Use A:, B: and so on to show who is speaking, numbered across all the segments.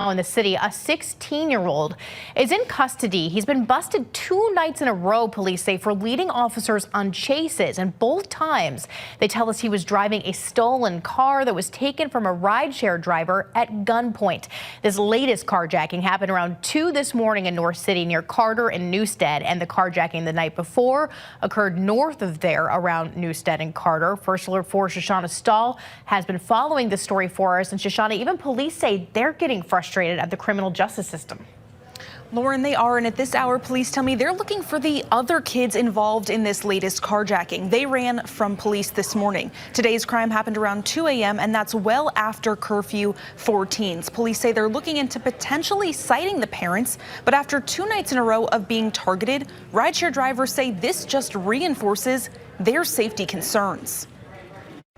A: now in the city. A 16-year-old is in custody. He's been busted 2 nights in a row, police say, for leading officers on chases. And both times they tell us he was driving a stolen car that was taken from a rideshare driver at gunpoint. This latest carjacking happened around 2 this morning in North City near Carter and Newstead. And the carjacking the night before occurred north of there around Newstead and Carter. First Alert 4 Shoshana Stahl has been following this story for us. And Shoshana, even police say they're getting frustrated at the criminal justice system.
B: Lauren, they are, and at this hour, police tell me they're looking for the other kids involved in this latest carjacking. They ran from police this morning. Today's crime happened around 2 a.m., and that's well after curfew for teens. Police say they're looking into potentially citing the parents, but after 2 nights in a row of being targeted, rideshare drivers say this just reinforces their safety concerns.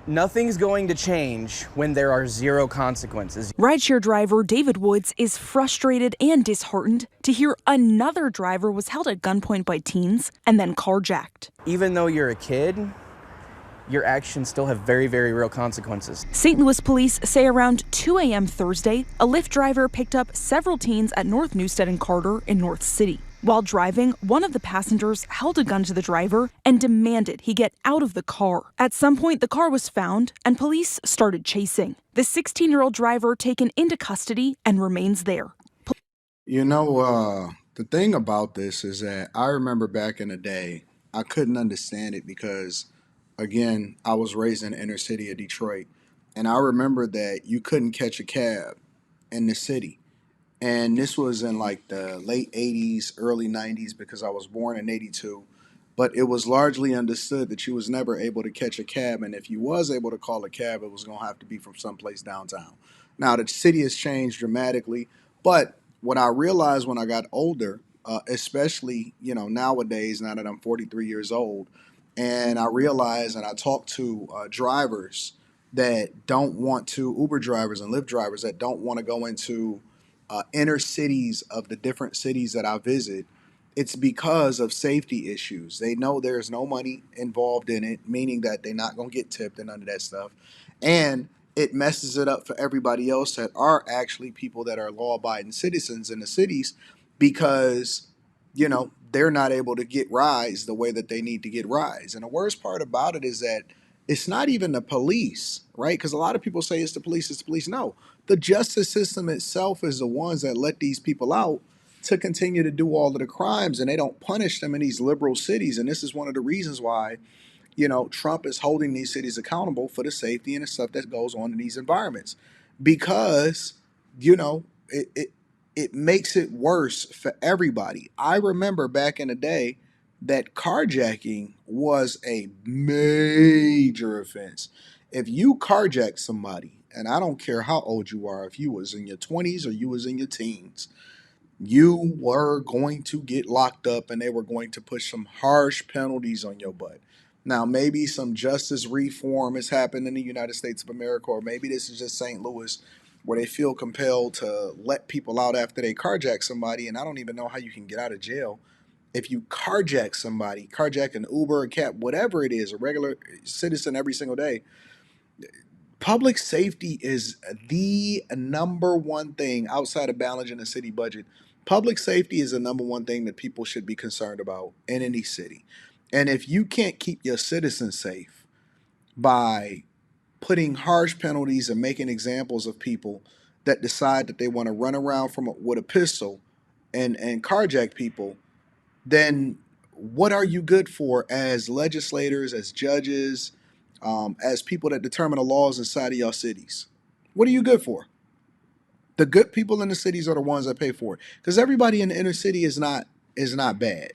C: Nothing's going to change when there are zero consequences.
B: Rideshare driver David Woods is frustrated and disheartened to hear another driver was held at gunpoint by teens and then carjacked.
C: Even though you're a kid, your actions still have very, very real consequences.
B: St. Louis police say around 2 a.m. Thursday, a Lyft driver picked up several teens at North Newstead and Carter in North City. While driving, one of the passengers held a gun to the driver and demanded he get out of the car. At some point, the car was found and police started chasing. The 16-year-old driver taken into custody and remains there.
D: You know, the thing about this is that I remember back in the day, I couldn't understand it because, again, I was raised in the inner city of Detroit. And I remember that you couldn't catch a cab in the city. And this was in like the late 80s, early 90s, because I was born in 82. But it was largely understood that you was never able to catch a cab. And if you was able to call a cab, it was going to have to be from someplace downtown. Now, the city has changed dramatically. But what I realized when I got older, especially, you know, nowadays, now that I'm 43 years old, and I realized and I talk to drivers that don't want to, Uber drivers and Lyft drivers that don't want to go into inner cities of the different cities that I visit, it's because of safety issues. They know there's no money involved in it, meaning that they're not going to get tipped and none of that stuff. And it messes it up for everybody else that are actually people that are law-abiding citizens in the cities because, you know, they're not able to get rides the way that they need to get rides. And the worst part about it is that it's not even the police, right? Because a lot of people say it's the police, it's the police. No, the justice system itself is the ones that let these people out to continue to do all of the crimes, and they don't punish them in these liberal cities. And this is one of the reasons why, you know, Trump is holding these cities accountable for the safety and the stuff that goes on in these environments. Because, you know, it makes it worse for everybody. I remember back in the day that carjacking was a major offense. If you carjack somebody, and I don't care how old you are, if you was in your 20s or you was in your teens, you were going to get locked up and they were going to put some harsh penalties on your butt. Now, maybe some justice reform has happened in the United States of America, or maybe this is just St. Louis where they feel compelled to let people out after they carjack somebody, and I don't even know how you can get out of jail. If you carjack somebody, carjack an Uber, a cab, whatever it is, a regular citizen every single day, public safety is the number one thing outside of balancing the city budget. Public safety is the number one thing that people should be concerned about in any city. And if you can't keep your citizens safe by putting harsh penalties and making examples of people that decide that they want to run around with a pistol and carjack people, then what are you good for as legislators, as judges, as people that determine the laws inside of your cities? What are you good for? The good people in the cities are the ones that pay for it, because everybody in the inner city is not bad.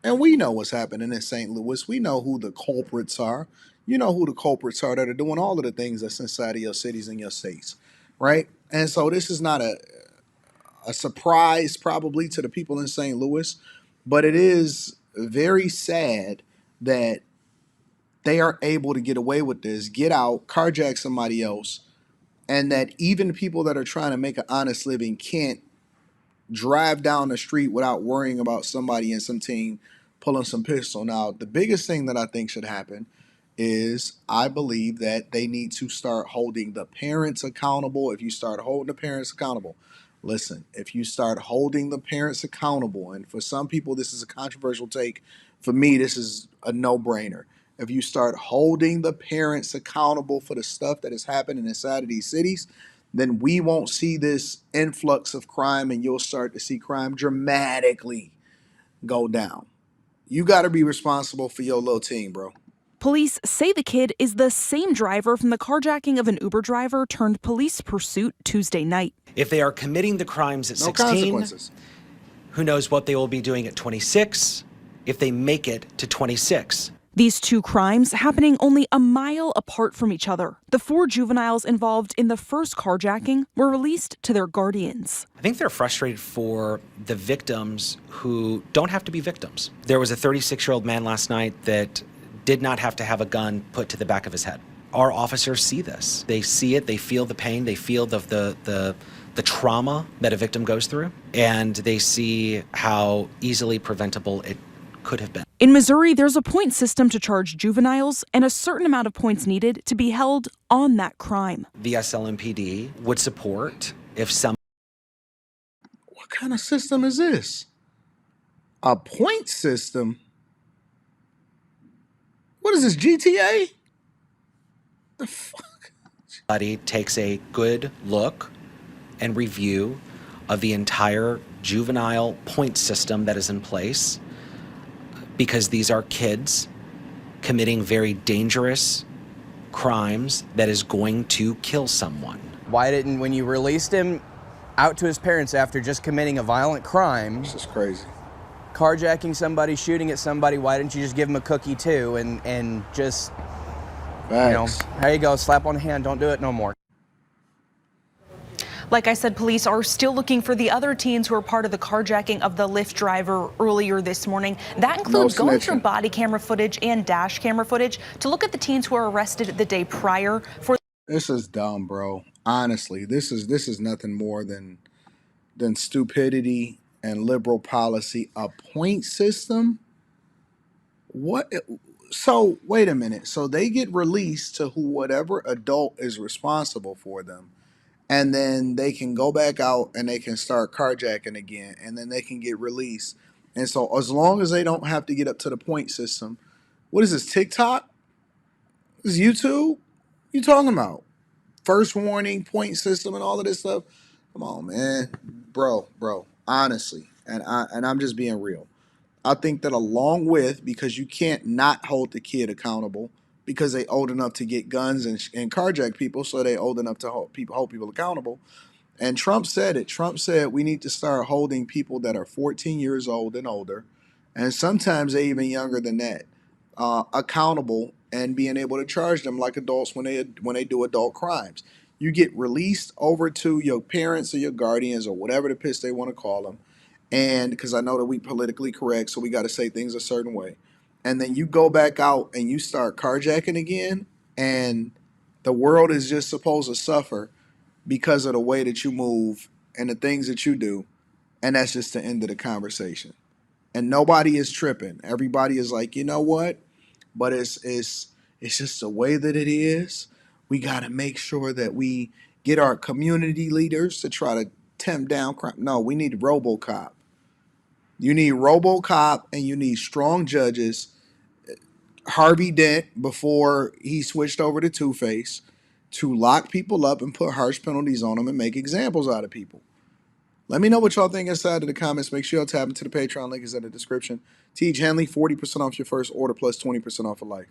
D: And we know what's happening in St. Louis. We know who the culprits are. You know who the culprits are that are doing all of the things that's inside of your cities and your states, right? And so this is not a surprise probably to the people in St. Louis, but it is very sad that they are able to get away with this, get out, carjack somebody else, and that even people that are trying to make an honest living can't drive down the street without worrying about somebody in some team pulling some pistol. Now, the biggest thing that I think should happen is I believe that they need to start holding the parents accountable. If you start holding the parents accountable, Listen, if you start holding the parents accountable, and for some people this is a controversial take, for me this is a no-brainer. If you start holding the parents accountable for the stuff that is happening inside of these cities, then we won't see this influx of crime, and you'll start to see crime dramatically go down. You got to be responsible for your little team, bro.
B: Police say the kid is the same driver from the carjacking of an Uber driver turned police pursuit Tuesday night.
E: If they are committing the crimes at
D: No
E: 16,
D: consequences.
E: who knows what they will be doing at 26 if they make it to 26.
B: These two crimes happening only a mile apart from each other. The 4 juveniles involved in the first carjacking were released to their guardians.
E: I think they're frustrated for the victims who don't have to be victims. There was a 36-year-old man last night that did not have to have a gun put to the back of his head. Our officers see this. They see it, they feel the pain, they feel the trauma that a victim goes through, and they see how easily preventable it could have been.
B: In Missouri, there's a point system to charge juveniles and a certain amount of points needed to be held on that crime.
E: The SLMPD would support if some.
D: What kind of system is this? A point system? What is this, GTA? The fuck?
E: Somebody takes a good look and review of the entire juvenile point system that is in place, because these are kids committing very dangerous crimes that is going to kill someone.
C: Why didn't, when you released him out to his parents after just committing a violent crime,
D: This is crazy.
C: carjacking somebody, shooting at somebody, why didn't you just give him a cookie too and just,
D: Facts.
C: there you go, slap on the hand, don't do it no more.
B: Like I said, police are still looking for the other teens who were part of the carjacking of the Lyft driver earlier this morning. That includes going through body camera footage and dash camera footage to look at the teens who were arrested the day prior for.
D: This is dumb, bro. Honestly, this is nothing more than stupidity and liberal policy. A point system? What? So wait a minute. So they get released to whatever adult is responsible for them, and then they can go back out and they can start carjacking again, and then they can get released. And so as long as they don't have to get up to the point system, what is this, TikTok? This is YouTube? You talking about? First warning, point system, and all of this stuff. Come on, man. Bro, honestly, and I'm just being real. I think that along with, because you can't not hold the kid accountable because they old enough to get guns and carjack people, so they old enough to hold people accountable. And Trump said it. Trump said we need to start holding people that are 14 years old and older, and sometimes they even younger than that, accountable, and being able to charge them like adults when they do adult crimes. You get released over to your parents or your guardians or whatever the piss they want to call them, and because I know that we politically correct, so we got to say things a certain way. And then you go back out and you start carjacking again, and the world is just supposed to suffer because of the way that you move and the things that you do, and that's just the end of the conversation. And nobody is tripping. Everybody is like, you know what? But it's just the way that it is. We got to make sure that we get our community leaders to try to tamp down crime. No, we need RoboCop. You need RoboCop, and you need strong judges. Harvey Dent, before he switched over to Two-Face, to lock people up and put harsh penalties on them and make examples out of people. Let me know what y'all think inside of the comments. Make sure y'all tap into the Patreon link is in the description. Teach Henley, 40% off your first order plus 20% off of life.